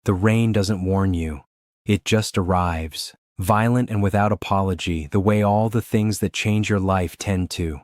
The rain doesn't warn you. It just arrives, violent and without apology, the way all the things that change your life tend to.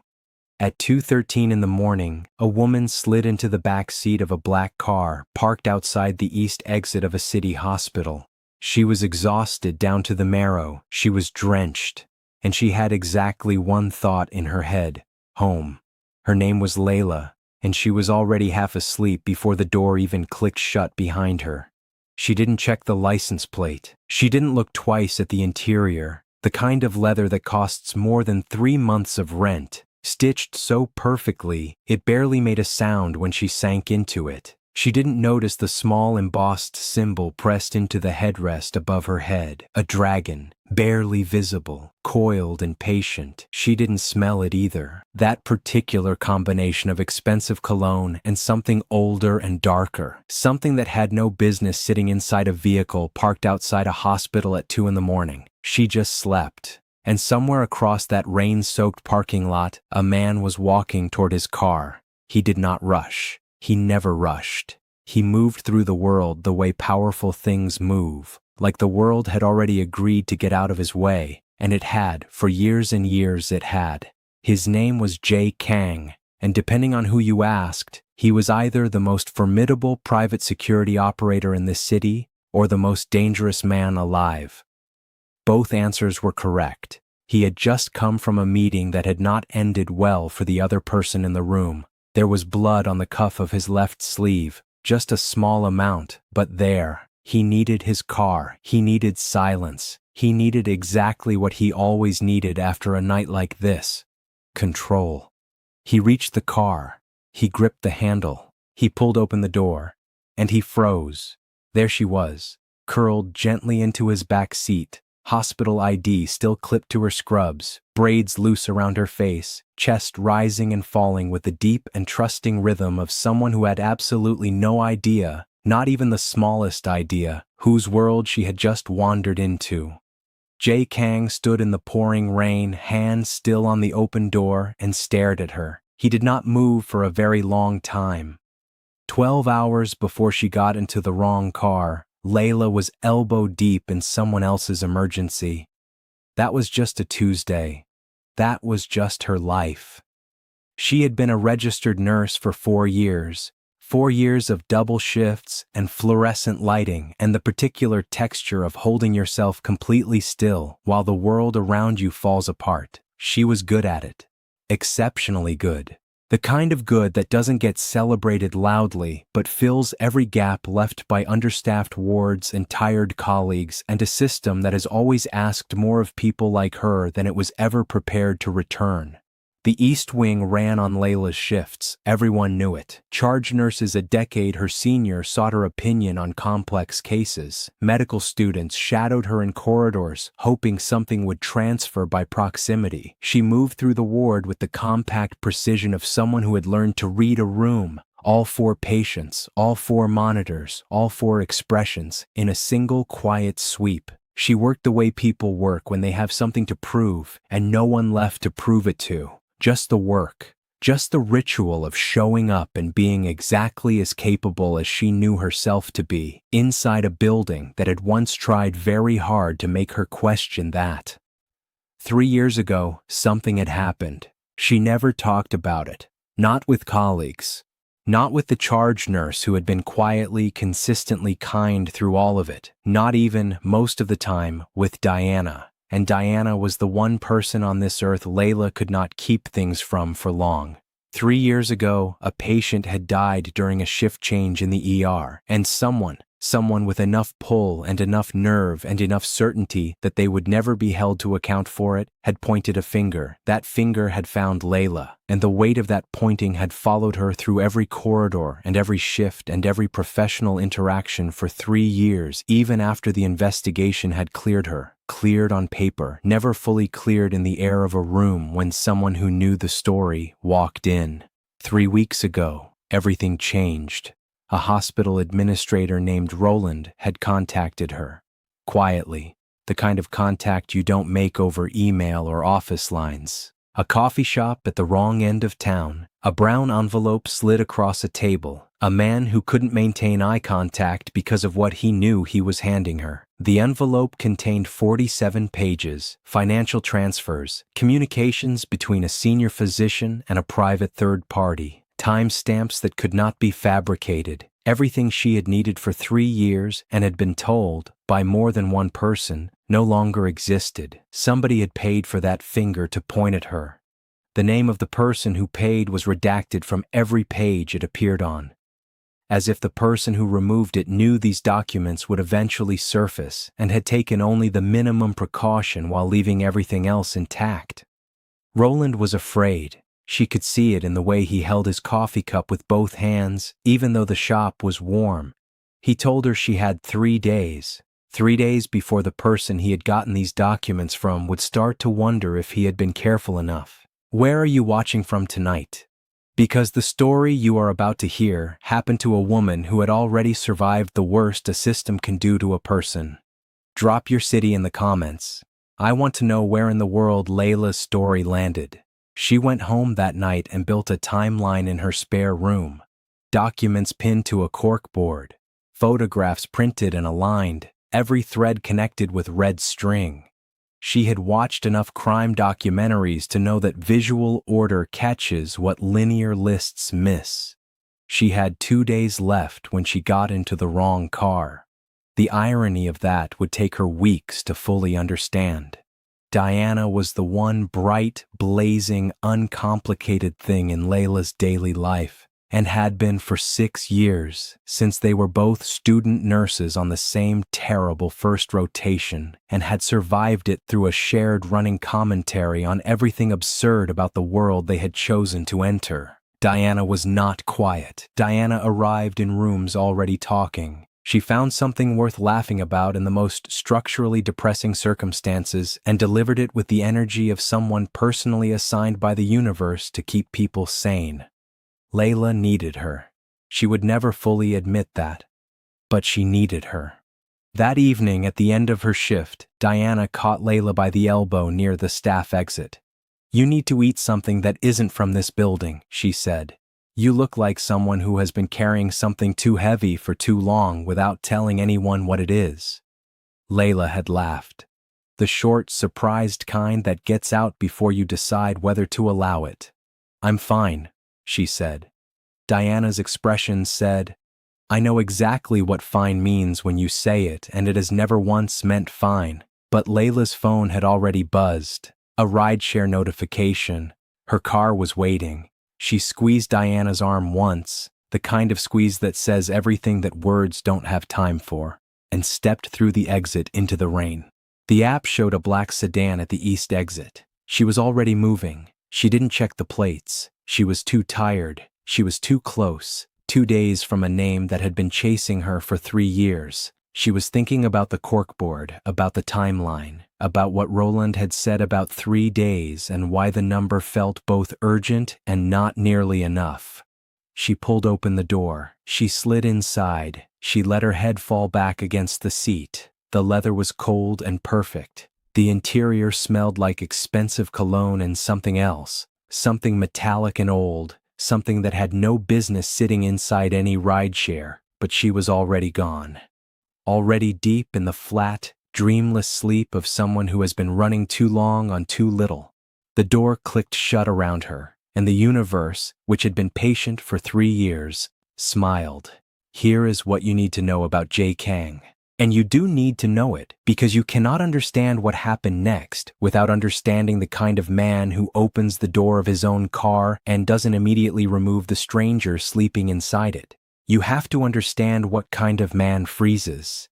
At 2:13 in the morning, a woman slid into the back seat of a black car parked outside the east exit of a city hospital. She was exhausted down to the marrow, she was drenched, and she had exactly one thought in her head: home. Her name was Layla, and she was already half asleep before the door even clicked shut behind her. She didn't check the license plate. She didn't look twice at the interior, the kind of leather that costs more than 3 months of rent, stitched so perfectly it barely made a sound when she sank into it. She didn't notice the small embossed symbol pressed into the headrest above her head, a dragon, barely visible, coiled and patient. She didn't smell it either. That particular combination of expensive cologne and something older and darker, something that had no business sitting inside a vehicle parked outside a hospital at 2 in the morning. She just slept. And somewhere across that rain-soaked parking lot, a man was walking toward his car. He did not rush. He never rushed. He moved through the world the way powerful things move, like the world had already agreed to get out of his way, and it had, for years and years it had. His name was Jae Kang, and depending on who you asked, he was either the most formidable private security operator in the city or the most dangerous man alive. Both answers were correct. He had just come from a meeting that had not ended well for the other person in the room. There was blood on the cuff of his left sleeve, just a small amount, but there. He needed his car. He needed silence. He needed exactly what he always needed after a night like this: control. He reached the car. He gripped the handle. He pulled open the door. And he froze. There she was, curled gently into his back seat, hospital ID still clipped to her scrubs, braids loose around her face, chest rising and falling with the deep and trusting rhythm of someone who had absolutely no idea, not even the smallest idea, whose world she had just wandered into. Jae Kang stood in the pouring rain, hand still on the open door, and stared at her. He did not move for a very long time. 12 hours before she got into the wrong car, Layla was elbow deep in someone else's emergency. That was just a Tuesday. That was just her life. She had been a registered nurse for 4 years, 4 years of double shifts and fluorescent lighting and the particular texture of holding yourself completely still while the world around you falls apart. She was good at it. Exceptionally good. The kind of good that doesn't get celebrated loudly but fills every gap left by understaffed wards and tired colleagues and a system that has always asked more of people like her than it was ever prepared to return. The East Wing ran on Layla's shifts. Everyone knew it. Charge nurses a decade her senior sought her opinion on complex cases. Medical students shadowed her in corridors, hoping something would transfer by proximity. She moved through the ward with the compact precision of someone who had learned to read a room. All 4 patients, all 4 monitors, all 4 expressions, in a single quiet sweep. She worked the way people work when they have something to prove, and no one left to prove it to. Just the work, just the ritual of showing up and being exactly as capable as she knew herself to be, inside a building that had once tried very hard to make her question that. 3 years ago, something had happened. She never talked about it, not with colleagues, not with the charge nurse who had been quietly, consistently kind through all of it, not even, most of the time, with Diana. And Diana was the one person on this earth Layla could not keep things from for long. 3 years ago, a patient had died during a shift change in the ER, and someone with enough pull and enough nerve and enough certainty that they would never be held to account for it, had pointed a finger. That finger had found Layla, and the weight of that pointing had followed her through every corridor and every shift and every professional interaction for 3 years, even after the investigation had cleared her. Cleared on paper, never fully cleared in the air of a room when someone who knew the story walked in. 3 weeks ago, everything changed. A hospital administrator named Roland had contacted her. Quietly, the kind of contact you don't make over email or office lines. A coffee shop at the wrong end of town. A brown envelope slid across a table. A man who couldn't maintain eye contact because of what he knew he was handing her. The envelope contained 47 pages, financial transfers, communications between a senior physician and a private third party, timestamps that could not be fabricated, everything she had needed for 3 years and had been told, by more than one person, no longer existed. Somebody had paid for that finger to point at her. The name of the person who paid was redacted from every page it appeared on, as if the person who removed it knew these documents would eventually surface and had taken only the minimum precaution while leaving everything else intact. Roland was afraid. She could see it in the way he held his coffee cup with both hands, even though the shop was warm. He told her she had 3 days. 3 days before the person he had gotten these documents from would start to wonder if he had been careful enough. Where are you watching from tonight? Because the story you are about to hear happened to a woman who had already survived the worst a system can do to a person. Drop your city in the comments. I want to know where in the world Layla's story landed. She went home that night and built a timeline in her spare room. Documents pinned to a corkboard. Photographs printed and aligned, every thread connected with red string. She had watched enough crime documentaries to know that visual order catches what linear lists miss. She had 2 days left when she got into the wrong car. The irony of that would take her weeks to fully understand. Diana was the one bright, blazing, uncomplicated thing in Layla's daily life, and had been for 6 years, since they were both student nurses on the same terrible first rotation and had survived it through a shared running commentary on everything absurd about the world they had chosen to enter. Diana was not quiet. Diana arrived in rooms already talking. She found something worth laughing about in the most structurally depressing circumstances and delivered it with the energy of someone personally assigned by the universe to keep people sane. Layla needed her. She would never fully admit that, but she needed her. That evening, at the end of her shift, Diana caught Layla by the elbow near the staff exit. "You need to eat something that isn't from this building," she said. "You look like someone who has been carrying something too heavy for too long without telling anyone what it is." Layla had laughed. The short, surprised kind that gets out before you decide whether to allow it. "I'm fine," she said. Diana's expression said, "I know exactly what fine means when you say it, and it has never once meant fine." But Layla's phone had already buzzed. A rideshare notification. Her car was waiting. She squeezed Diana's arm once, the kind of squeeze that says everything that words don't have time for, and stepped through the exit into the rain. The app showed a black sedan at the east exit. She was already moving. She didn't check the plates. She was too tired. She was too close. 2 days from a name that had been chasing her for 3 years. She was thinking about the corkboard, about the timeline, about what Roland had said about 3 days and why the number felt both urgent and not nearly enough. She pulled open the door. She slid inside. She let her head fall back against the seat. The leather was cold and perfect. The interior smelled like expensive cologne and something else. Something metallic and old, something that had no business sitting inside any rideshare, but she was already gone. Already deep in the flat, dreamless sleep of someone who has been running too long on too little. The door clicked shut around her, and the universe, which had been patient for 3 years, smiled. Here is what you need to know about Jae Kang. And you do need to know it, because you cannot understand what happened next without understanding the kind of man who opens the door of his own car and doesn't immediately remove the stranger sleeping inside it. You have to understand what kind of man freezes.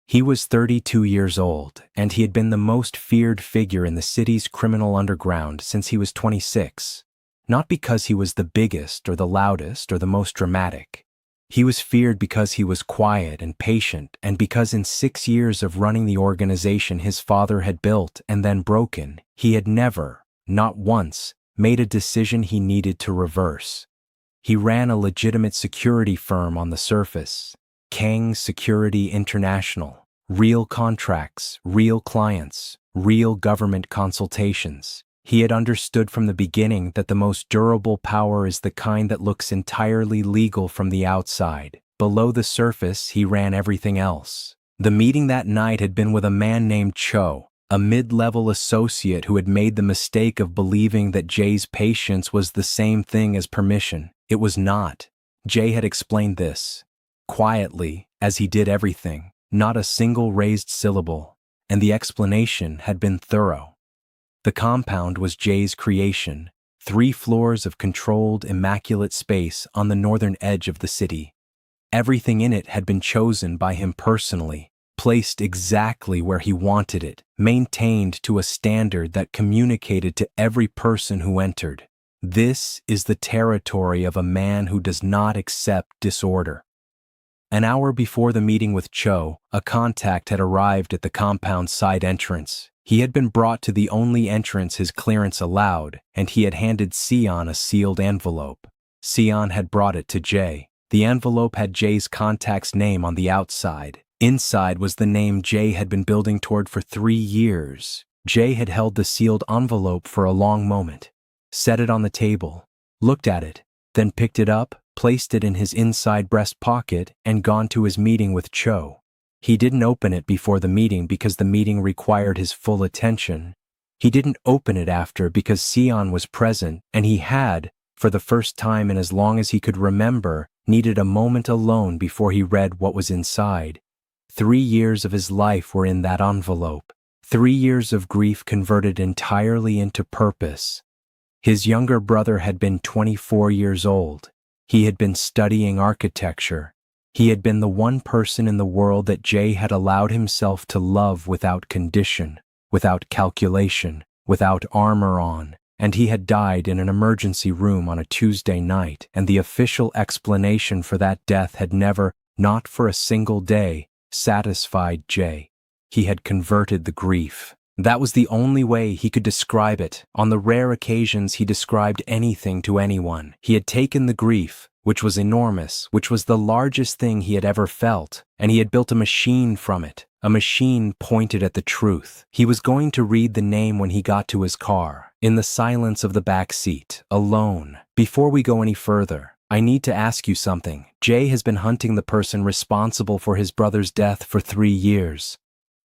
He was 32 years old, and he had been the most feared figure in the city's criminal underground since he was 26. Not because he was the biggest or the loudest or the most dramatic. He was feared because he was quiet and patient, and because in 6 years of running the organization his father had built and then broken, he had never, not once, made a decision he needed to reverse. He ran a legitimate security firm on the surface, Kang Security International. Real contracts, real clients, real government consultations. He had understood from the beginning that the most durable power is the kind that looks entirely legal from the outside. Below the surface, he ran everything else. The meeting that night had been with a man named Cho, a mid-level associate who had made the mistake of believing that Jae's patience was the same thing as permission. It was not. Jae had explained this, quietly, as he did everything, not a single raised syllable, and the explanation had been thorough. The compound was Jae's creation, 3 floors of controlled, immaculate space on the northern edge of the city. Everything in it had been chosen by him personally, placed exactly where he wanted it, maintained to a standard that communicated to every person who entered. This is the territory of a man who does not accept disorder. An hour before the meeting with Cho, a contact had arrived at the compound's side entrance. He had been brought to the only entrance his clearance allowed, and he had handed Sion a sealed envelope. Sion had brought it to Jae. The envelope had Jae's contact's name on the outside. Inside was the name Jae had been building toward for 3 years. Jae had held the sealed envelope for a long moment, set it on the table, looked at it, then picked it up, placed it in his inside breast pocket, and gone to his meeting with Cho. He didn't open it before the meeting because the meeting required his full attention. He didn't open it after because Sion was present, and he had, for the first time in as long as he could remember, needed a moment alone before he read what was inside. 3 years of his life were in that envelope. 3 years of grief converted entirely into purpose. His younger brother had been 24 years old. He had been studying architecture. He had been the one person in the world that Jae had allowed himself to love without condition, without calculation, without armor on, and he had died in an emergency room on a Tuesday night, and the official explanation for that death had never, not for a single day, satisfied Jae. He had converted the grief. That was the only way he could describe it. On the rare occasions he described anything to anyone, he had taken the grief, which was enormous, which was the largest thing he had ever felt, and he had built a machine from it, a machine pointed at the truth. He was going to read the name when he got to his car, in the silence of the back seat, alone. Before we go any further, I need to ask you something. Jae has been hunting the person responsible for his brother's death for 3 years.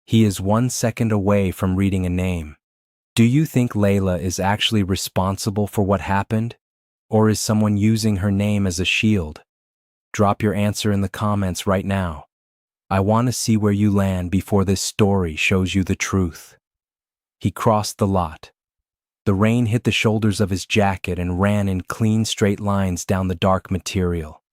He is 1 second away from reading a name. Do you think Layla is actually responsible for what happened? Or is someone using her name as a shield? Drop your answer in the comments right now. I want to see where you land before this story shows you the truth. He crossed the lot. The rain hit the shoulders of his jacket and ran in clean straight lines down the dark material.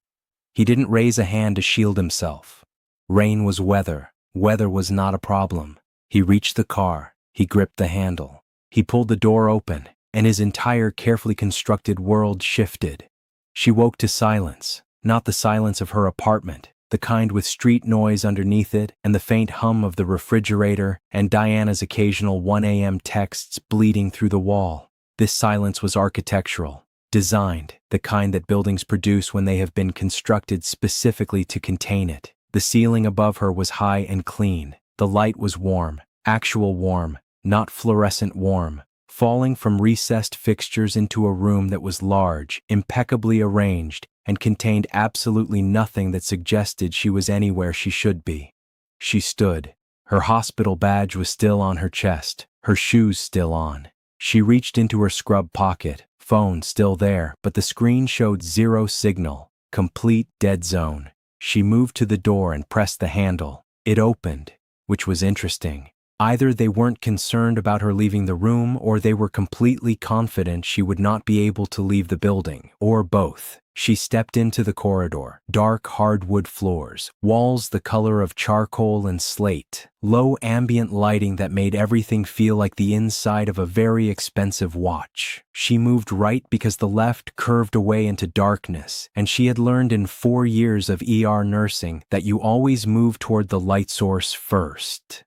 He didn't raise a hand to shield himself. Rain was weather. Weather was not a problem. He reached the car. He gripped the handle. He pulled the door open, and his entire carefully constructed world shifted. She woke to silence, not the silence of her apartment, the kind with street noise underneath it and the faint hum of the refrigerator and Diana's occasional 1 a.m. texts bleeding through the wall. This silence was architectural, designed, the kind that buildings produce when they have been constructed specifically to contain it. The ceiling above her was high and clean. The light was warm, actual warm, not fluorescent warm, falling from recessed fixtures into a room that was large, impeccably arranged, and contained absolutely nothing that suggested she was anywhere she should be. She stood. Her hospital badge was still on her chest, her shoes still on. She reached into her scrub pocket, phone still there, but the screen showed 0 signal, complete dead zone. She moved to the door and pressed the handle. It opened, which was interesting. Either they weren't concerned about her leaving the room, or they were completely confident she would not be able to leave the building, or both. She stepped into the corridor. Dark hardwood floors, walls the color of charcoal and slate, low ambient lighting that made everything feel like the inside of a very expensive watch. She moved right because the left curved away into darkness, and she had learned in 4 years of ER nursing that you always move toward the light source first.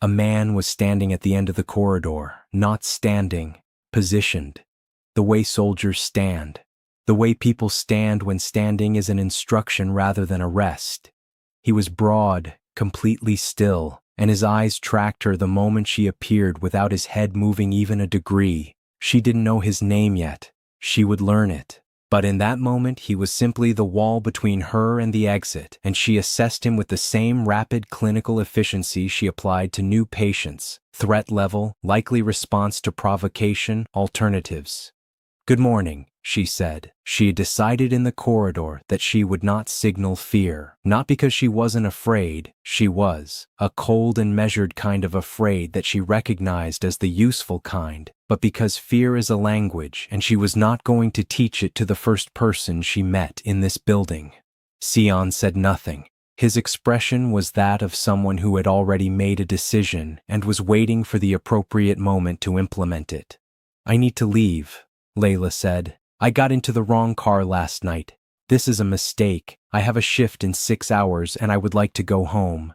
A man was standing at the end of the corridor, not standing, positioned. The way soldiers stand. The way people stand when standing is an instruction rather than a rest. He was broad, completely still, and his eyes tracked her the moment she appeared without his head moving even a degree. She didn't know his name yet. She would learn it. But in that moment, he was simply the wall between her and the exit, and she assessed him with the same rapid clinical efficiency she applied to new patients: threat level, likely response to provocation, alternatives. "Good morning," she said. She had decided in the corridor that she would not signal fear. Not because she wasn't afraid, she was. A cold and measured kind of afraid that she recognized as the useful kind, but because fear is a language and she was not going to teach it to the first person she met in this building. Sion said nothing. His expression was that of someone who had already made a decision and was waiting for the appropriate moment to implement it. "I need to leave," Layla said. "I got into the wrong car last night. This is a mistake. I have a shift in 6 hours and I would like to go home."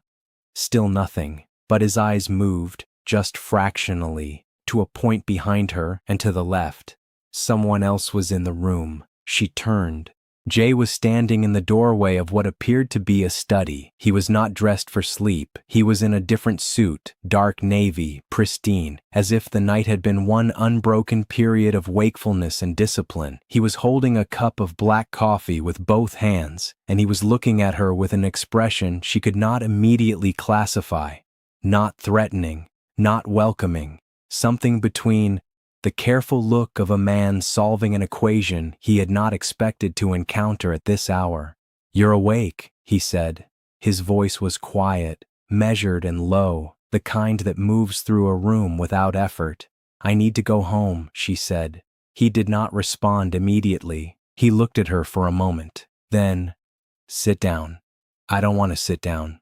Still nothing, but his eyes moved, just fractionally, to a point behind her and to the left. Someone else was in the room. She turned. Jae was standing in the doorway of what appeared to be a study. He was not dressed for sleep. He was in a different suit, dark navy, pristine, as if the night had been one unbroken period of wakefulness and discipline. He was holding a cup of black coffee with both hands, and he was looking at her with an expression she could not immediately classify. Not threatening, not welcoming, something between the careful look of a man solving an equation he had not expected to encounter at this hour. "You're awake," he said. His voice was quiet, measured and low, the kind that moves through a room without effort. "I need to go home," she said. He did not respond immediately. He looked at her for a moment. Then, "Sit down." "I don't want to sit down."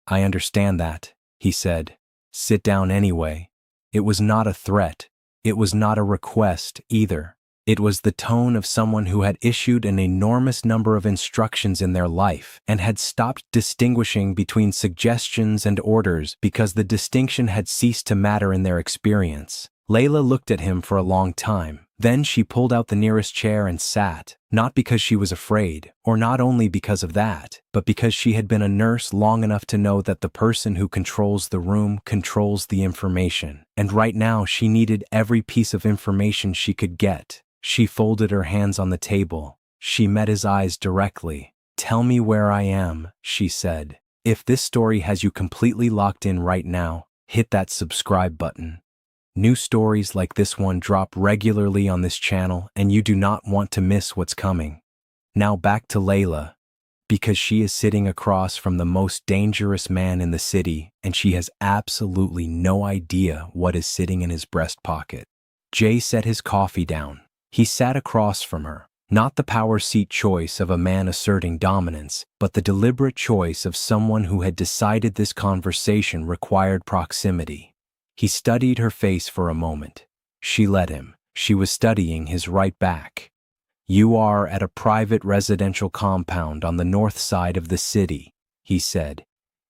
"I understand that," he said. "Sit down anyway." It was not a threat. It was not a request, either. It was the tone of someone who had issued an enormous number of instructions in their life and had stopped distinguishing between suggestions and orders because the distinction had ceased to matter in their experience. Layla looked at him for a long time. Then she pulled out the nearest chair and sat, not because she was afraid, or not only because of that, but because she had been a nurse long enough to know that the person who controls the room controls the information. And right now she needed every piece of information she could get. She folded her hands on the table. She met his eyes directly. "Tell me where I am," she said. "If this story has you completely locked in right now, hit that subscribe button. New stories like this one drop regularly on this channel, and you do not want to miss what's coming." Now back to Layla, because she is sitting across from the most dangerous man in the city, and she has absolutely no idea what is sitting in his breast pocket. Jae set his coffee down. He sat across from her, not the power seat choice of a man asserting dominance, but the deliberate choice of someone who had decided this conversation required proximity. He studied her face for a moment. She let him. She was studying his right back. "You are at a private residential compound on the north side of the city," he said.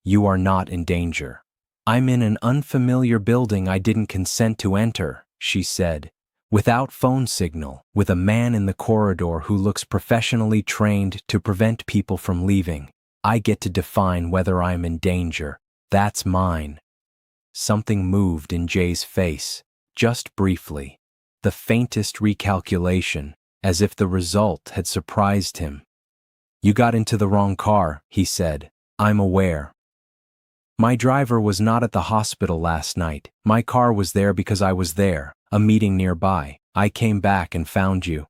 "You are not in danger." "I'm in an unfamiliar building I didn't consent to enter," she said. "Without phone signal, with a man in the corridor who looks professionally trained to prevent people from leaving. I get to define whether I'm in danger. That's mine." Something moved in Jae's face, just briefly. The faintest recalculation, as if the result had surprised him. "You got into the wrong car," he said. "I'm aware. My driver was not at the hospital last night. My car was there because I was there, a meeting nearby. I came back and found you.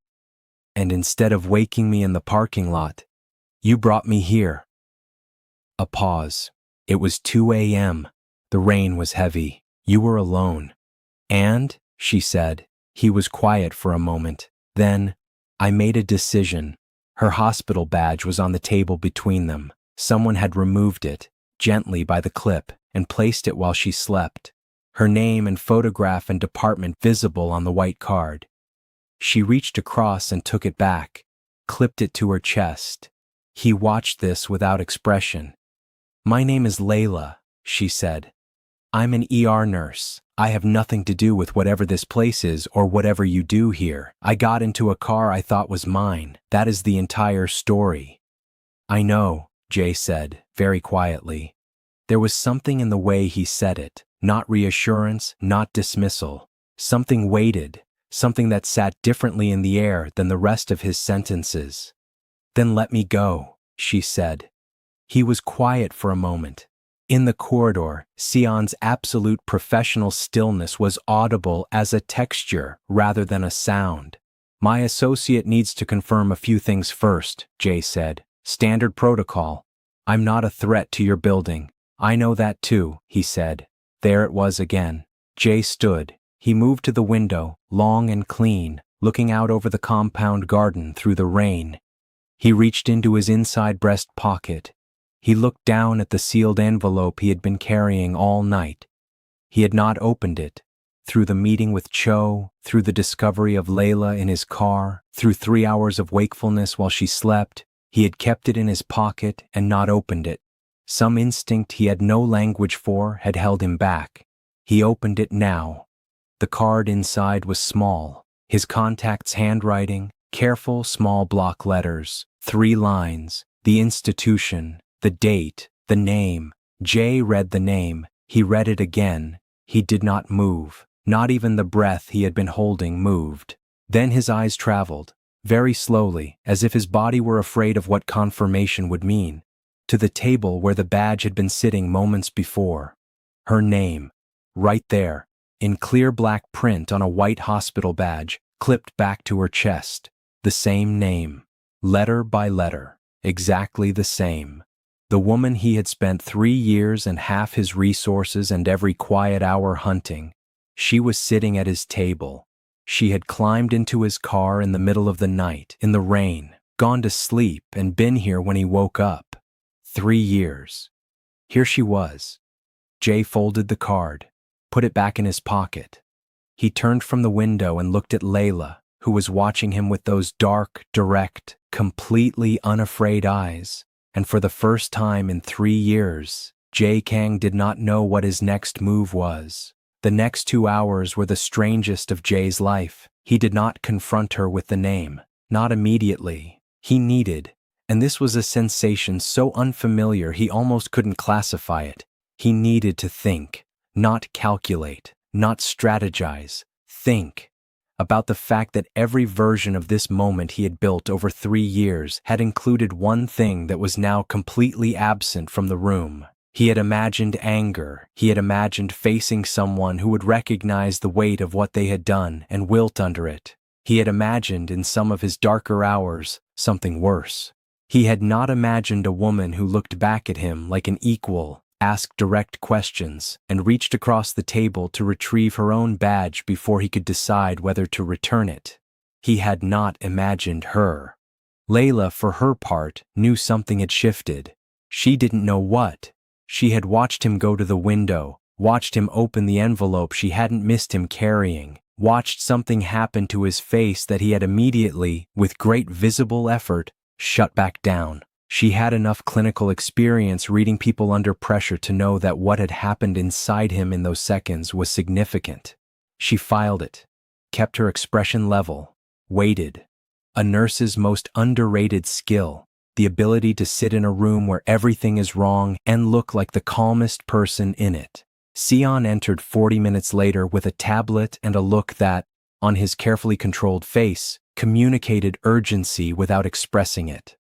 And instead of waking me in the parking lot, you brought me here." A pause. It was 2 a.m. The rain was heavy. "You were alone." "And," she said. He was quiet for a moment. Then, "I made a decision." Her hospital badge was on the table between them. Someone had removed it, gently by the clip, and placed it while she slept. Her name and photograph and department visible on the white card. She reached across and took it back, clipped it to her chest. He watched this without expression. "My name is Layla," she said. "I'm an ER nurse. I have nothing to do with whatever this place is or whatever you do here. I got into a car I thought was mine. That is the entire story." "I know," Jae said, very quietly. There was something in the way he said it, not reassurance, not dismissal. Something weighted, something that sat differently in the air than the rest of his sentences. "Then let me go," she said. He was quiet for a moment. In the corridor, Sion's absolute professional stillness was audible as a texture rather than a sound. "My associate needs to confirm a few things first," Jay said. "Standard protocol. I'm not a threat to your building." "I know that too," he said. There it was again. Jay stood. He moved to the window, long and clean, looking out over the compound garden through the rain. He reached into his inside breast pocket. He looked down at the sealed envelope he had been carrying all night. He had not opened it. Through the meeting with Cho, through the discovery of Layla in his car, through 3 hours of wakefulness while she slept, he had kept it in his pocket and not opened it. Some instinct he had no language for had held him back. He opened it now. The card inside was small, his contact's handwriting, careful small block letters, 3 lines, the institution, the date, the name. Jay read the name. He read it again. He did not move. Not even the breath he had been holding moved. Then his eyes traveled, very slowly, as if his body were afraid of what confirmation would mean, to the table where the badge had been sitting moments before. Her name, right there, in clear black print on a white hospital badge, clipped back to her chest. The same name, letter by letter, exactly the same. The woman he had spent 3 years and half his resources and every quiet hour hunting. She was sitting at his table. She had climbed into his car in the middle of the night, in the rain, gone to sleep and been here when he woke up. 3 years. Here she was. Jay folded the card, put it back in his pocket. He turned from the window and looked at Layla, who was watching him with those dark, direct, completely unafraid eyes. And for the first time in 3 years, Jae Kang did not know what his next move was. The next 2 hours were the strangest of Jay's life. He did not confront her with the name, not immediately. He needed, and this was a sensation so unfamiliar he almost couldn't classify it. He needed to think, not calculate, not strategize, think about the fact that every version of this moment he had built over 3 years had included one thing that was now completely absent from the room. He had imagined anger. He had imagined facing someone who would recognize the weight of what they had done and wilt under it. He had imagined, in some of his darker hours, something worse. He had not imagined a woman who looked back at him like an equal, asked direct questions, and reached across the table to retrieve her own badge before he could decide whether to return it. He had not imagined her. Layla, for her part, knew something had shifted. She didn't know what. She had watched him go to the window, watched him open the envelope she hadn't missed him carrying, watched something happen to his face that he had immediately, with great visible effort, shut back down. She had enough clinical experience reading people under pressure to know that what had happened inside him in those seconds was significant. She filed it, kept her expression level, waited. A nurse's most underrated skill. The ability to sit in a room where everything is wrong and look like the calmest person in it. Sion entered 40 minutes later with a tablet and a look that, on his carefully controlled face, communicated urgency without expressing it.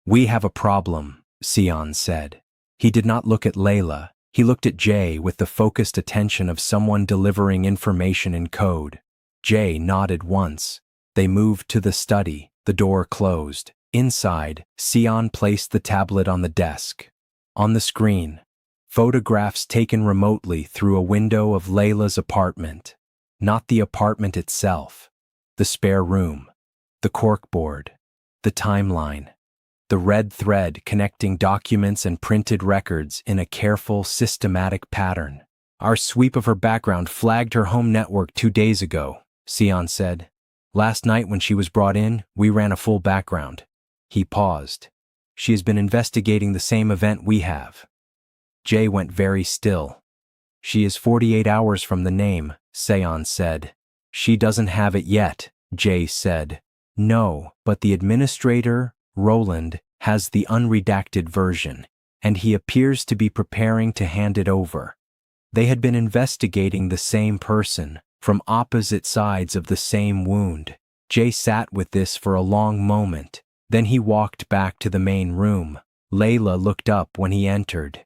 "We have a problem," Sion said. He did not look at Layla. He looked at Jay with the focused attention of someone delivering information in code. Jay nodded once. They moved to the study. The door closed. Inside, Sion placed the tablet on the desk. On the screen, photographs taken remotely through a window of Layla's apartment. Not the apartment itself. The spare room. The corkboard. The timeline. The red thread connecting documents and printed records in a careful, systematic pattern. "Our sweep of her background flagged her home network 2 days ago," Sion said. "Last night when she was brought in, we ran a full background." He paused. "She has been investigating the same event we have." Jay went very still. "She is 48 hours from the name," Sion said. "She doesn't have it yet," Jay said. "No, but the administrator, Roland, has the unredacted version. and he appears to be preparing to hand it over. They had been investigating the same person, from opposite sides of the same wound. Jae sat with this for a long moment. Then he walked back to the main room. Layla looked up when he entered.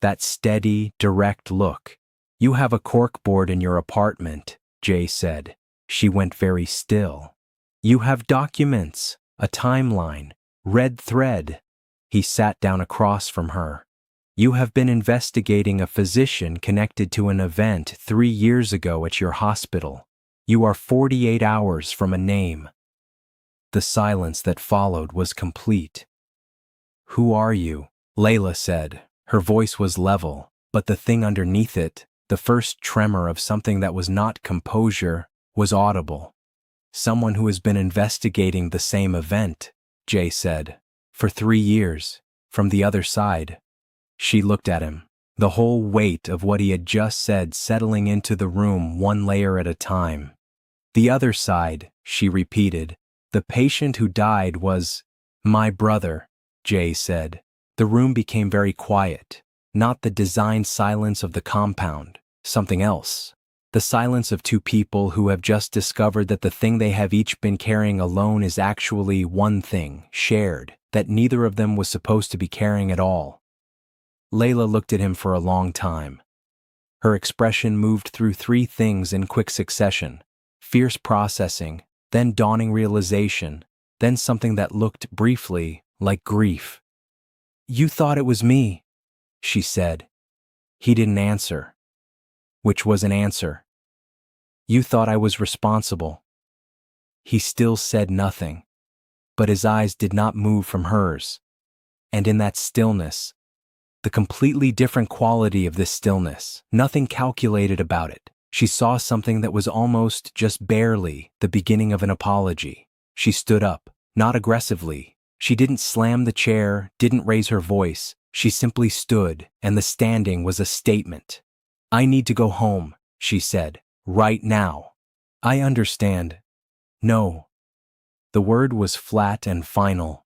That steady, direct look. "You have a corkboard in your apartment," Jae said. She went very still. "You have documents, a timeline, red thread." He sat down across from her. "You have been investigating a physician connected to an event 3 years ago at your hospital. You are 48 hours from a name." The silence that followed was complete. "Who are you?" Layla said. Her voice was level, but the thing underneath it, the first tremor of something that was not composure, was audible. "Someone who has been investigating the same event," Jae said. "For 3 years, from the other side." She looked at him, the whole weight of what he had just said settling into the room one layer at a time. "The other side," she repeated. "The patient who died was my brother," Jae said. The room became very quiet, not the designed silence of the compound, something else. The silence of two people who have just discovered that the thing they have each been carrying alone is actually one thing, shared, that neither of them was supposed to be carrying at all. Layla looked at him for a long time. Her expression moved through 3 things in quick succession: fierce processing, then dawning realization, then something that looked briefly like grief. "You thought it was me," she said. He didn't answer. Which was an answer. "You thought I was responsible." He still said nothing, but his eyes did not move from hers. And in that stillness, the completely different quality of this stillness, nothing calculated about it, she saw something that was almost just barely the beginning of an apology. She stood up, not aggressively. She didn't slam the chair, didn't raise her voice. She simply stood, and the standing was a statement. "I need to go home," she said, "right now." "I understand." "No." The word was flat and final.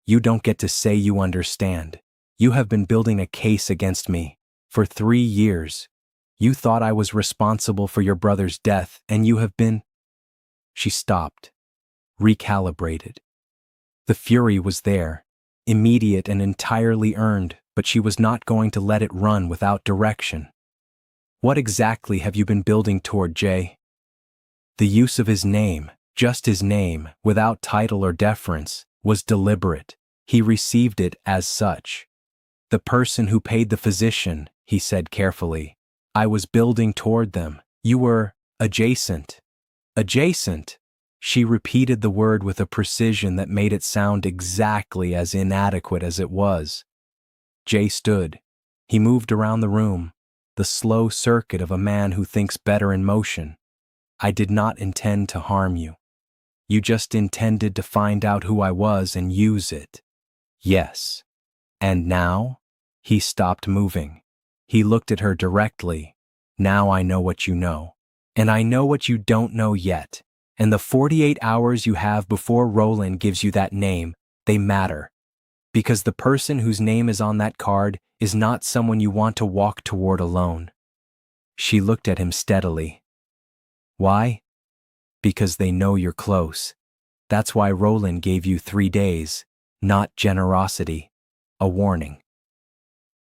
"You don't get to say you understand. You have been building a case against me. For 3 years. You thought I was responsible for your brother's death, and you have been—" She stopped, recalibrated. The fury was there, immediate and entirely earned, but she was not going to let it run without direction. "What exactly have you been building toward, Jae?" The use of his name, just his name, without title or deference, was deliberate. He received it as such. "The person who paid the physician," he said carefully. "I was building toward them. You were adjacent." "Adjacent?" She repeated the word with a precision that made it sound exactly as inadequate as it was. Jae stood. He moved around the room, the slow circuit of a man who thinks better in motion. "I did not intend to harm you. You just intended to find out who I was and use it." "Yes." "And now?" He stopped moving. He looked at her directly. "Now I know what you know. And I know what you don't know yet. And the 48 hours you have before Roland gives you that name, they matter. Because the person whose name is on that card is not someone you want to walk toward alone." She looked at him steadily. "Why?" "Because they know you're close. That's why Roland gave you 3 days, not generosity, a warning."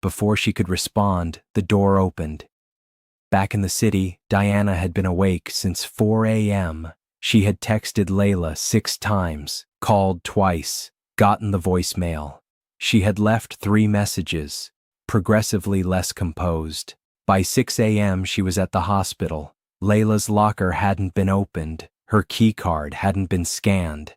Before she could respond, the door opened. Back in the city, Diana had been awake since 4 a.m. She had texted Layla 6 times, called twice, gotten the voicemail. She had left 3 messages, progressively less composed. By 6 a.m. she was at the hospital. Layla's locker hadn't been opened. Her keycard hadn't been scanned.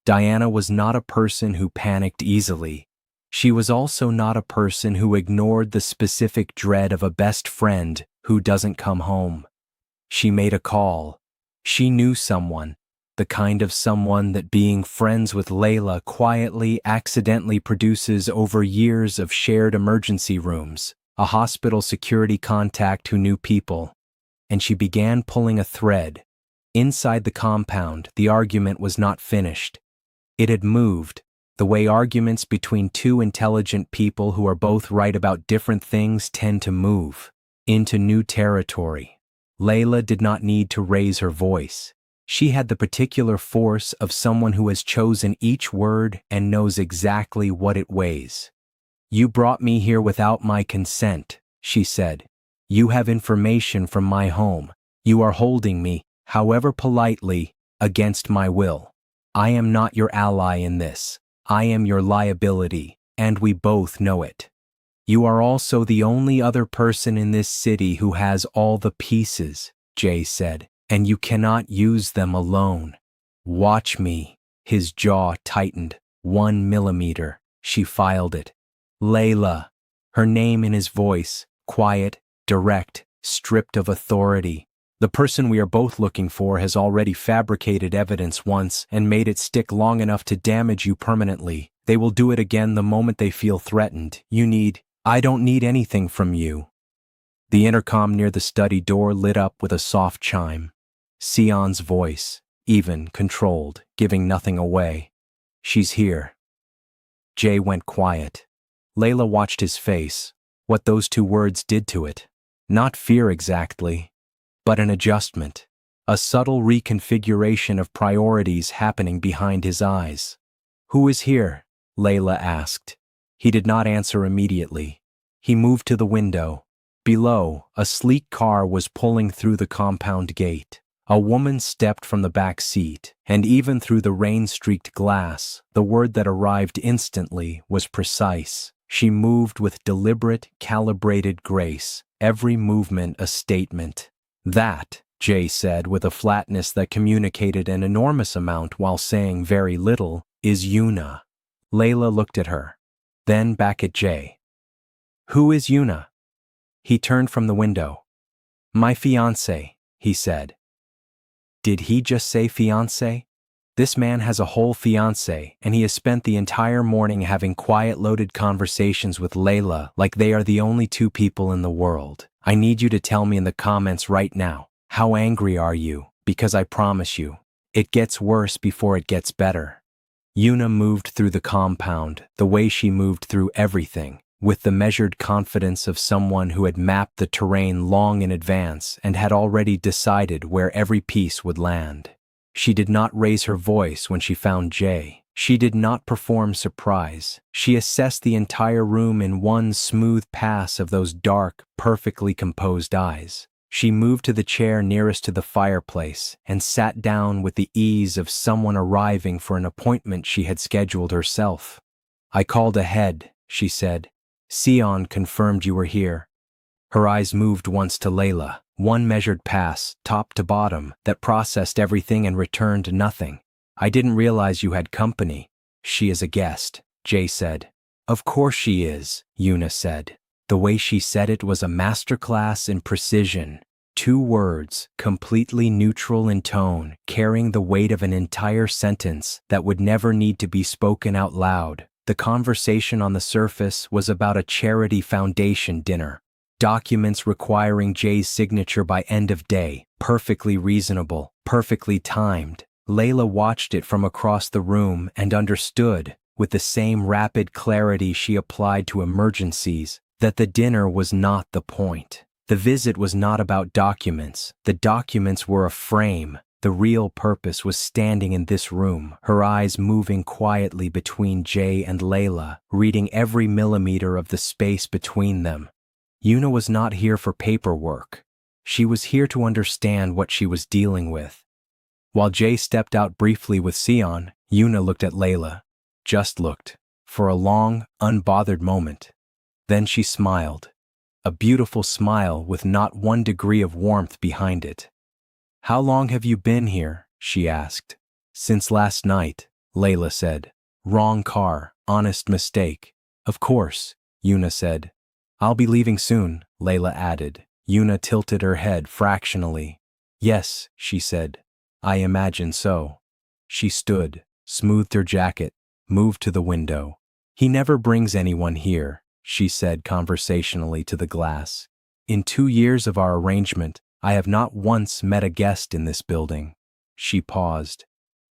Diana was not a person who panicked easily. She was also not a person who ignored the specific dread of a best friend who doesn't come home. She made a call. She knew someone, the kind of someone that being friends with Layla quietly, accidentally produces over years of shared emergency rooms, a hospital security contact who knew people. And she began pulling a thread. Inside the compound, the argument was not finished. It had moved, The way arguments between two intelligent people who are both right about different things tend to move into new territory. Layla did not need to raise her voice. She had the particular force of someone who has chosen each word and knows exactly what it weighs. "You brought me here without my consent," she said. "You have information from my home. You are holding me, however politely, against my will. I am not your ally in this. I am your liability, and we both know it. You are also the only other person in this city who has all the pieces," Jay said, "and you cannot use them alone. Watch me." His jaw tightened. 1 millimeter. She filed it. "Layla." Her name in his voice, quiet, direct, stripped of authority. "The person we are both looking for has already fabricated evidence once and made it stick long enough to damage you permanently. They will do it again the moment they feel threatened. I don't need anything from you." The intercom near the study door lit up with a soft chime. Sion's voice, even, controlled, giving nothing away. "She's here." Jay went quiet. Layla watched his face, what those two words did to it. Not fear exactly, but an adjustment, a subtle reconfiguration of priorities happening behind his eyes. "Who is here?" Layla asked. He did not answer immediately. He moved to the window. Below, a sleek car was pulling through the compound gate. A woman stepped from the back seat, and even through the rain-streaked glass, the word that arrived instantly was precise. She moved with deliberate, calibrated grace, every movement a statement. "That," Jay said with a flatness that communicated an enormous amount while saying very little, "is Yuna." Layla looked at her, then back at Jay. "Who is Yuna?" He turned from the window. "My fiancé," he said. Did he just say fiancé? This man has a whole fiancé, and he has spent the entire morning having quiet, loaded conversations with Layla like they are the only two people in the world. I need you to tell me in the comments right now, how angry are you? Because I promise you, it gets worse before it gets better. Yuna moved through the compound, the way she moved through everything, with the measured confidence of someone who had mapped the terrain long in advance and had already decided where every piece would land. She did not raise her voice when she found Jay. She did not perform surprise. She assessed the entire room in one smooth pass of those dark, perfectly composed eyes. She moved to the chair nearest to the fireplace and sat down with the ease of someone arriving for an appointment she had scheduled herself. "I called ahead," she said. "Sion confirmed you were here." Her eyes moved once to Layla, one measured pass, top to bottom, that processed everything and returned nothing. "I didn't realize you had company." "She is a guest," Jay said. "Of course she is," Yuna said. The way she said it was a masterclass in precision. 2 words, completely neutral in tone, carrying the weight of an entire sentence that would never need to be spoken out loud. The conversation on the surface was about a charity foundation dinner. Documents requiring Jay's signature by end of day, perfectly reasonable, perfectly timed. Layla watched it from across the room and understood, with the same rapid clarity she applied to emergencies, that the dinner was not the point. The visit was not about documents. The documents were a frame. The real purpose was standing in this room, her eyes moving quietly between Jay and Layla, reading every millimeter of the space between them. Yuna was not here for paperwork. She was here to understand what she was dealing with. While Jay stepped out briefly with Sion, Yuna looked at Layla. Just looked. For a long, unbothered moment. Then she smiled. A beautiful smile with not 1 degree of warmth behind it. "How long have you been here?" she asked. "Since last night," Layla said. "Wrong car, honest mistake." "Of course," Yuna said. "I'll be leaving soon," Layla added. Yuna tilted her head fractionally. "Yes," she said. "I imagine so." She stood, smoothed her jacket, moved to the window. "He never brings anyone here," she said conversationally to the glass. "In 2 years of our arrangement, I have not once met a guest in this building." She paused.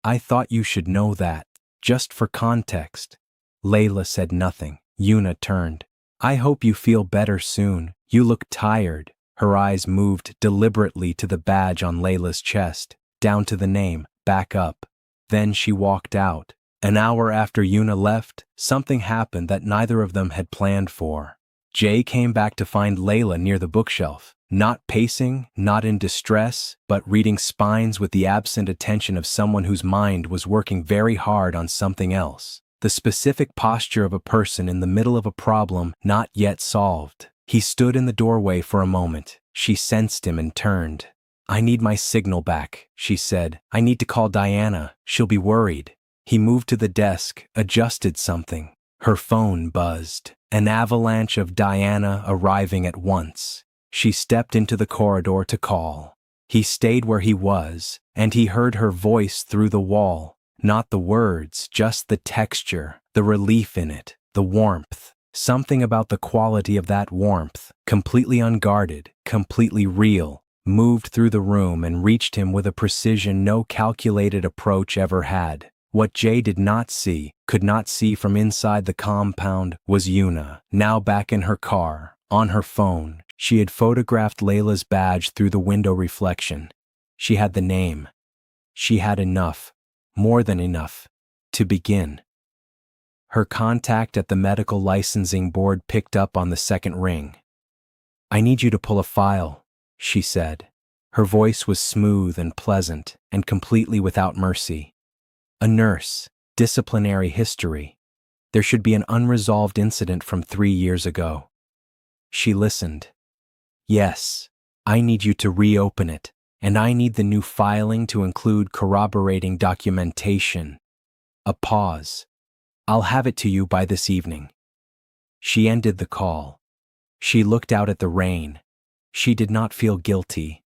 "I thought you should know that." Just for context. Layla said nothing. Yuna turned. I hope you feel better soon. You look tired. Her eyes moved deliberately to the badge on Layla's chest, down to the name, back up. Then she walked out. An hour after Yuna left, something happened that neither of them had planned for. Jae came back to find Layla near the bookshelf, not pacing, not in distress, but reading spines with the absent attention of someone whose mind was working very hard on something else. The specific posture of a person in the middle of a problem not yet solved. He stood in the doorway for a moment. She sensed him and turned. I need my signal back, she said. I need to call Diana. She'll be worried. He moved to the desk, adjusted something. Her phone buzzed. An avalanche of Diana arriving at once. She stepped into the corridor to call. He stayed where he was, and he heard her voice through the wall. Not the words, just the texture, the relief in it, the warmth. Something about the quality of that warmth, completely unguarded, completely real, moved through the room and reached him with a precision no calculated approach ever had. What Jae did not see, could not see from inside the compound, was Yuna, now back in her car, on her phone. She had photographed Layla's badge through the window reflection. She had the name. She had enough, more than enough, to begin. Her contact at the medical licensing board picked up on the second ring. I need you to pull a file, she said. Her voice was smooth and pleasant, and completely without mercy. A nurse, disciplinary history. There should be an unresolved incident from 3 years ago. She listened. Yes, I need you to reopen it, and I need the new filing to include corroborating documentation. A pause. I'll have it to you by this evening. She ended the call. She looked out at the rain. She did not feel guilty.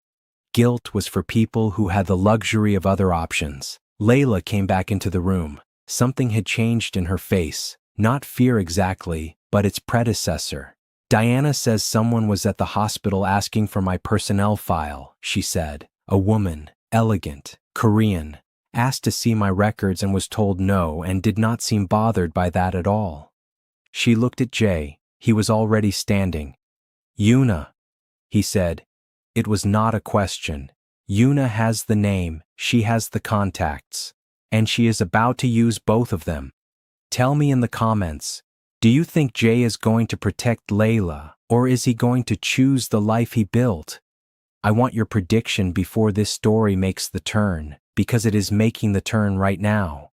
Guilt was for people who had the luxury of other options. Layla came back into the room. Something had changed in her face, not fear exactly, but its predecessor. Diana says someone was at the hospital asking for my personnel file, she said. A woman, elegant, Korean, asked to see my records and was told no and did not seem bothered by that at all. She looked at Jae. He was already standing. Yuna, he said. It was not a question. Yuna has the name, she has the contacts, and she is about to use both of them. Tell me in the comments, do you think Jae is going to protect Layla, or is he going to choose the life he built? I want your prediction before this story makes the turn, because it is making the turn right now.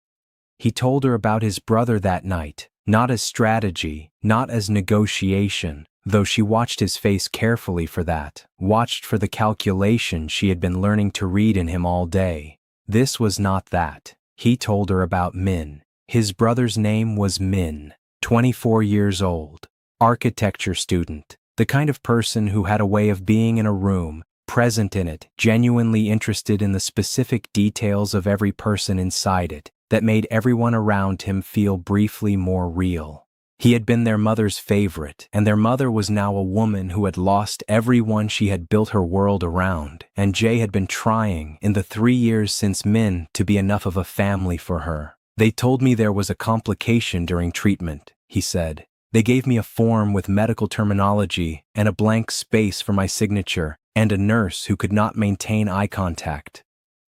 He told her about his brother that night, not as strategy, not as negotiation, though she watched his face carefully for that, watched for the calculation she had been learning to read in him all day. This was not that. He told her about Min. His brother's name was Min, 24 years old, architecture student, the kind of person who had a way of being in a room, present in it, genuinely interested in the specific details of every person inside it, that made everyone around him feel briefly more real. He had been their mother's favorite, and their mother was now a woman who had lost everyone she had built her world around, and Jae had been trying, in the 3 years since Min, to be enough of a family for her. They told me there was a complication during treatment, he said. They gave me a form with medical terminology and a blank space for my signature, and a nurse who could not maintain eye contact.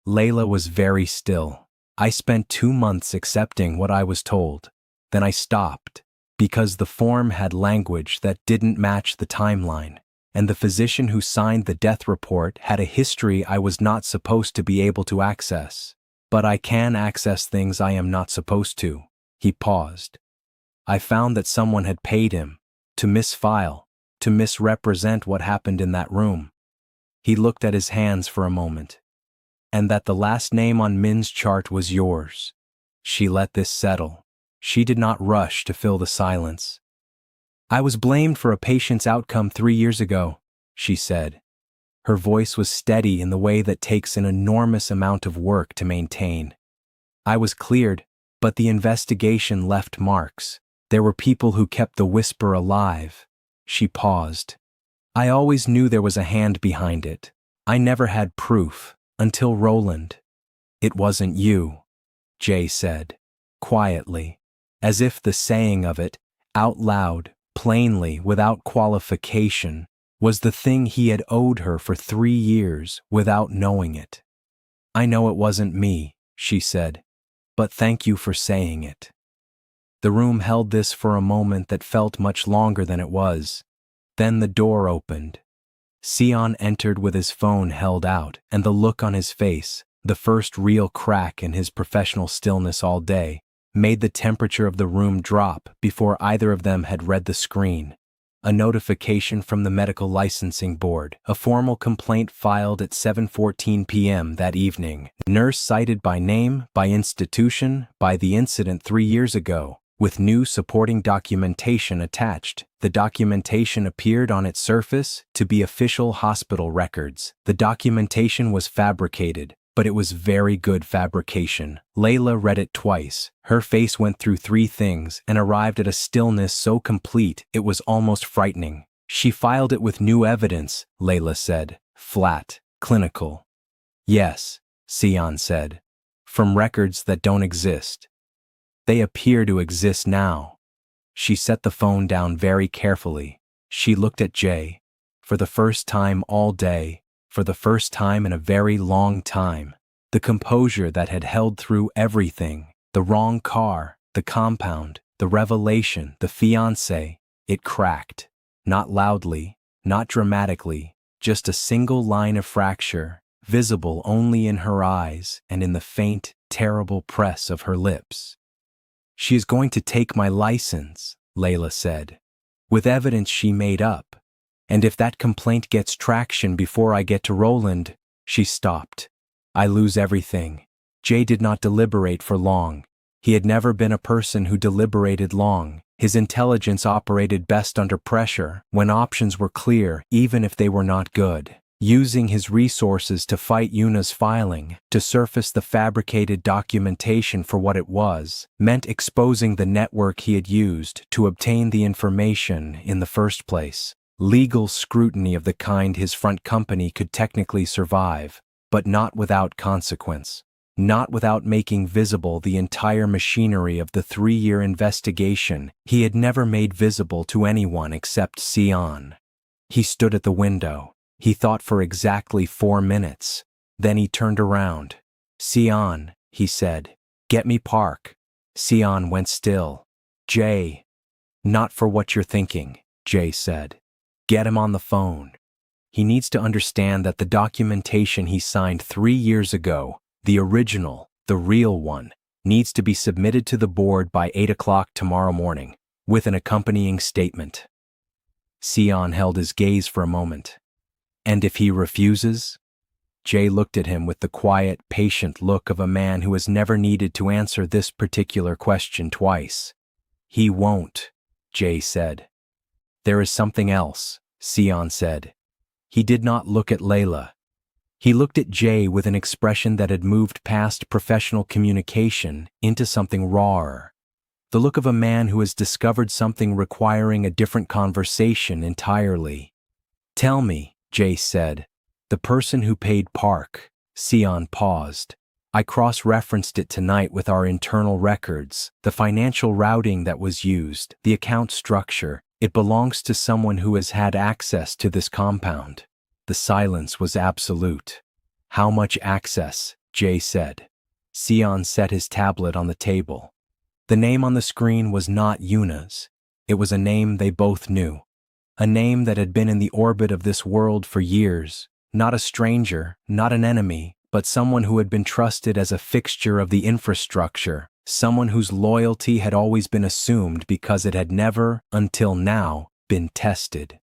Layla was very still. I spent 2 months accepting what I was told. Then I stopped, because the form had language that didn't match the timeline, and the physician who signed the death report had a history I was not supposed to be able to access. But I can access things I am not supposed to. He paused. I found that someone had paid him to misfile, to misrepresent what happened in that room. He looked at his hands for a moment. And that the last name on Min's chart was yours. She let this settle. She did not rush to fill the silence. I was blamed for a patient's outcome 3 years ago, she said. Her voice was steady in the way that takes an enormous amount of work to maintain. I was cleared, but the investigation left marks. There were people who kept the whisper alive. She paused. I always knew there was a hand behind it. I never had proof, until Roland. It wasn't you, Jae said. quietly, as if the saying of it, out loud, plainly, without qualification, was the thing he had owed her for 3 years without knowing it. "I know it wasn't me," she said, "but thank you for saying it." The room held this for a moment that felt much longer than it was. Then the door opened. Sion entered with his phone held out, and the look on his face, the first real crack in his professional stillness all day, made the temperature of the room drop before either of them had read the screen. A notification from the medical licensing board, a formal complaint filed at 7:14 p.m. that evening. Nurse cited by name, by institution, by the incident 3 years ago, with new supporting documentation attached. The documentation appeared on its surface to be official hospital records. The documentation was fabricated, but it was very good fabrication. Layla read it twice. Her face went through 3 things and arrived at a stillness so complete it was almost frightening. "She filed it with new evidence," Layla said. "Flat, clinical." "Yes," Sion said. "From records that don't exist." "They appear to exist now." She set the phone down very carefully. She looked at Jay. For the first time all day, for the first time in a very long time, the composure that had held through everything, the wrong car, the compound, the revelation, the fiancé, it cracked. Not loudly, not dramatically, just a single line of fracture, visible only in her eyes and in the faint, terrible press of her lips. "She is going to take my license," Layla said, "with evidence she made up. And if that complaint gets traction before I get to Roland," she stopped. "I lose everything." Jay did not deliberate for long. He had never been a person who deliberated long. His intelligence operated best under pressure, when options were clear, even if they were not good. Using his resources to fight Yuna's filing, to surface the fabricated documentation for what it was, meant exposing the network he had used to obtain the information in the first place. Legal scrutiny of the kind his front company could technically survive, but not without consequence. Not without making visible the entire machinery of the 3-year investigation he had never made visible to anyone except Sion. He stood at the window. He thought for exactly 4 minutes. Then he turned around. "Sion," he said, "get me Park." Sion went still. "Jay." "Not for what you're thinking," Jay said. "Get him on the phone. He needs to understand that the documentation he signed 3 years ago, the original, the real one, needs to be submitted to the board by 8 o'clock tomorrow morning, with an accompanying statement." Sion held his gaze for a moment. "And if he refuses?" Jay looked at him with the quiet, patient look of a man who has never needed to answer this particular question twice. "He won't," Jay said. "There is something else," Sion said. He did not look at Layla. He looked at Jay with an expression that had moved past professional communication into something rawer. The look of a man who has discovered something requiring a different conversation entirely. "Tell me," Jay said, "the person who paid Park." Sion paused. "I cross-referenced it tonight with our internal records, the financial routing that was used, the account structure. It belongs to someone who has had access to this compound." The silence was absolute. "How much access?" Jay said. Sion set his tablet on the table. The name on the screen was not Yuna's. It was a name they both knew. A name that had been in the orbit of this world for years. Not a stranger, not an enemy, but someone who had been trusted as a fixture of the infrastructure, someone whose loyalty had always been assumed because it had never, until now, been tested.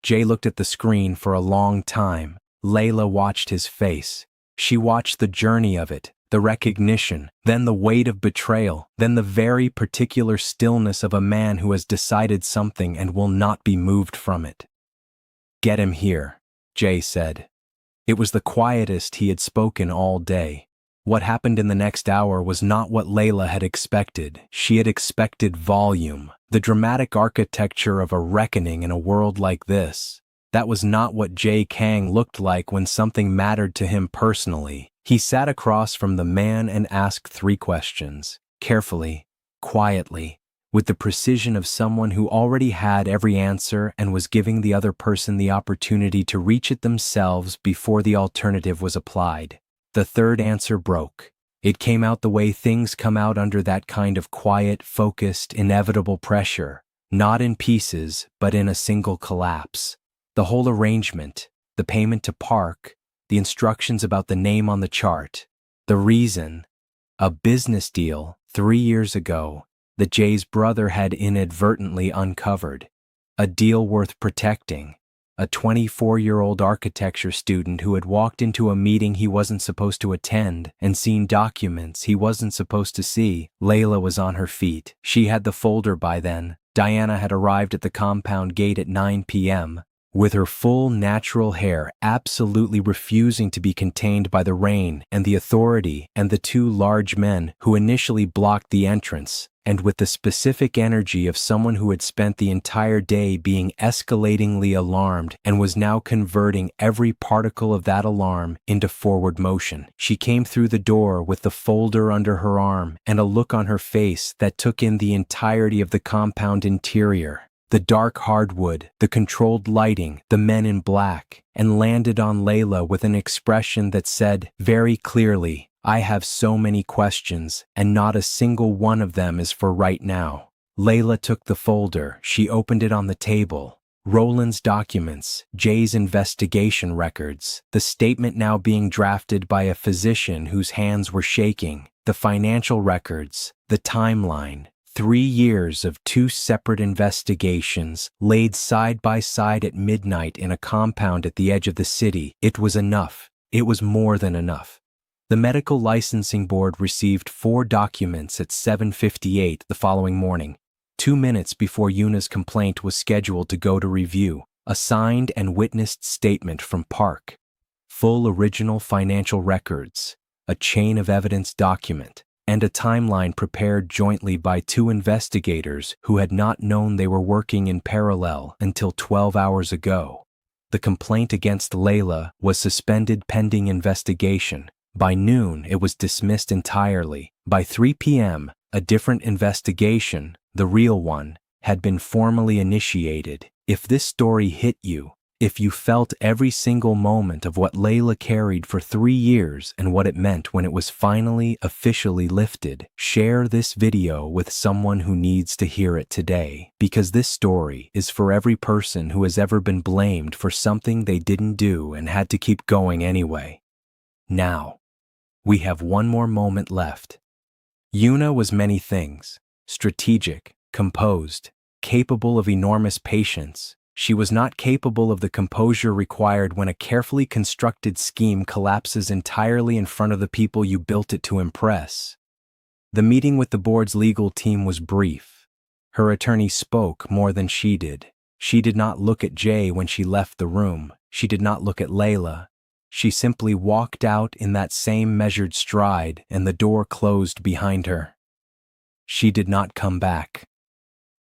Jay looked at the screen for a long time. Layla watched his face. She watched the journey of it, the recognition, then the weight of betrayal, then the very particular stillness of a man who has decided something and will not be moved from it. "Get him here," Jay said. It was the quietest he had spoken all day. What happened in the next hour was not what Layla had expected. She had expected volume, the dramatic architecture of a reckoning in a world like this. That was not what Jae Kang looked like when something mattered to him personally. He sat across from the man and asked 3 questions. carefully, quietly, with the precision of someone who already had every answer and was giving the other person the opportunity to reach it themselves before the alternative was applied. The third answer broke. It came out the way things come out under that kind of quiet, focused, inevitable pressure, not in pieces, but in a single collapse. The whole arrangement, the payment to Park, the instructions about the name on the chart, the reason, a business deal 3 years ago that Jay's brother had inadvertently uncovered, a deal worth protecting. A 24-year-old architecture student who had walked into a meeting he wasn't supposed to attend and seen documents he wasn't supposed to see. Layla was on her feet. She had the folder by then. Diana had arrived at the compound gate at 9 p.m., with her full natural hair absolutely refusing to be contained by the rain and the authority and the 2 large men who initially blocked the entrance, and with the specific energy of someone who had spent the entire day being escalatingly alarmed and was now converting every particle of that alarm into forward motion. She came through the door with the folder under her arm and a look on her face that took in the entirety of the compound interior. The dark hardwood, the controlled lighting, the men in black, and landed on Layla with an expression that said very clearly, "I have so many questions, and not a single one of them is for right now." Layla took the folder. She opened it on the table. Roland's documents, Jay's investigation records, the statement now being drafted by a physician whose hands were shaking, the financial records, the timeline. 3 years of 2 separate investigations laid side by side at midnight in a compound at the edge of the city. It was enough. It was more than enough. The medical licensing board received 4 documents at 7:58 the following morning, 2 minutes before Yuna's complaint was scheduled to go to review. A signed and witnessed statement from Park, full original financial records, a chain of evidence document, and a timeline prepared jointly by 2 investigators who had not known they were working in parallel until 12 hours ago. The complaint against Layla was suspended pending investigation. By noon, it was dismissed entirely. By 3 p.m., a different investigation, the real one, had been formally initiated. If this story hit you, if you felt every single moment of what Layla carried for 3 years and what it meant when it was finally officially lifted, share this video with someone who needs to hear it today, because this story is for every person who has ever been blamed for something they didn't do and had to keep going anyway. Now, we have one more moment left. Yuna was many things: strategic, composed, capable of enormous patience. She was not capable of the composure required when a carefully constructed scheme collapses entirely in front of the people you built it to impress. The meeting with the board's legal team was brief. Her attorney spoke more than she did. She did not look at Jay when she left the room. She did not look at Layla. She simply walked out in that same measured stride, and the door closed behind her. She did not come back.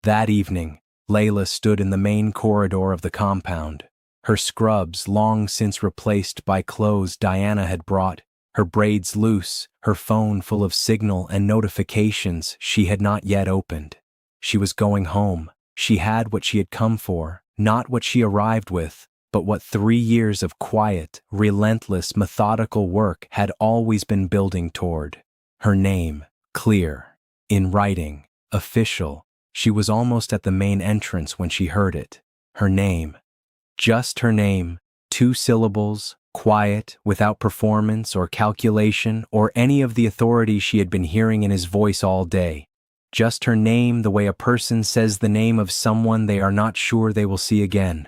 That evening, Layla stood in the main corridor of the compound, her scrubs long since replaced by clothes Diana had brought, her braids loose, her phone full of signal and notifications she had not yet opened. She was going home. She had what she had come for, not what she arrived with, but what 3 years of quiet, relentless, methodical work had always been building toward. Her name, clear, in writing, official. She was almost at the main entrance when she heard it. Her name. Just her name, 2 syllables, quiet, without performance or calculation or any of the authority she had been hearing in his voice all day. Just her name, the way a person says the name of someone they are not sure they will see again.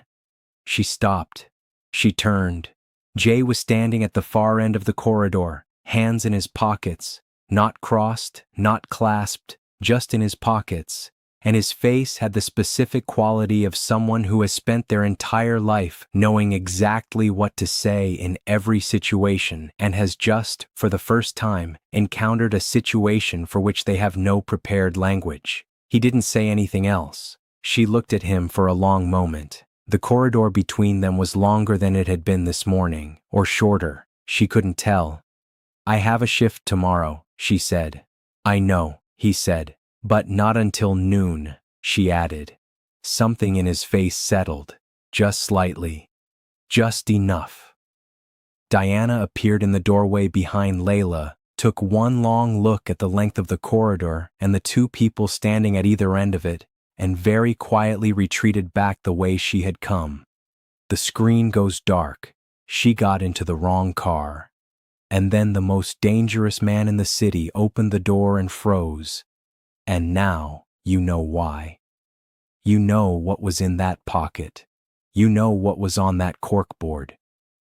She stopped. She turned. Jay was standing at the far end of the corridor, hands in his pockets, not crossed, not clasped, just in his pockets. And his face had the specific quality of someone who has spent their entire life knowing exactly what to say in every situation and has just, for the first time, encountered a situation for which they have no prepared language. He didn't say anything else. She looked at him for a long moment. The corridor between them was longer than it had been this morning, or shorter. She couldn't tell. "I have a shift tomorrow," she said. "I know," he said. But not until noon, she added. Something in his face settled, just slightly. Just enough. Diana appeared in the doorway behind Layla, took one long look at the length of the corridor and the two people standing at either end of it, and very quietly retreated back the way she had come. The screen goes dark. She got into the wrong car. And then the most dangerous man in the city opened the door and froze. And now you know why. You know what was in that pocket. You know what was on that corkboard.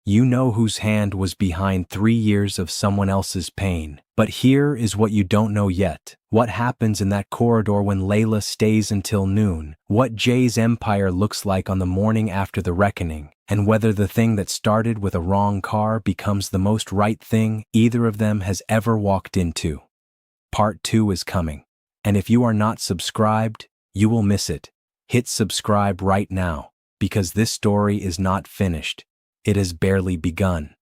You know whose hand was behind 3 years of someone else's pain. But here is what you don't know yet. What happens in that corridor when Layla stays until noon. What Jae's empire looks like on the morning after the reckoning. And whether the thing that started with a wrong car becomes the most right thing either of them has ever walked into. Part 2 is coming. And if you are not subscribed, you will miss it. Hit subscribe right now, because this story is not finished. It has barely begun.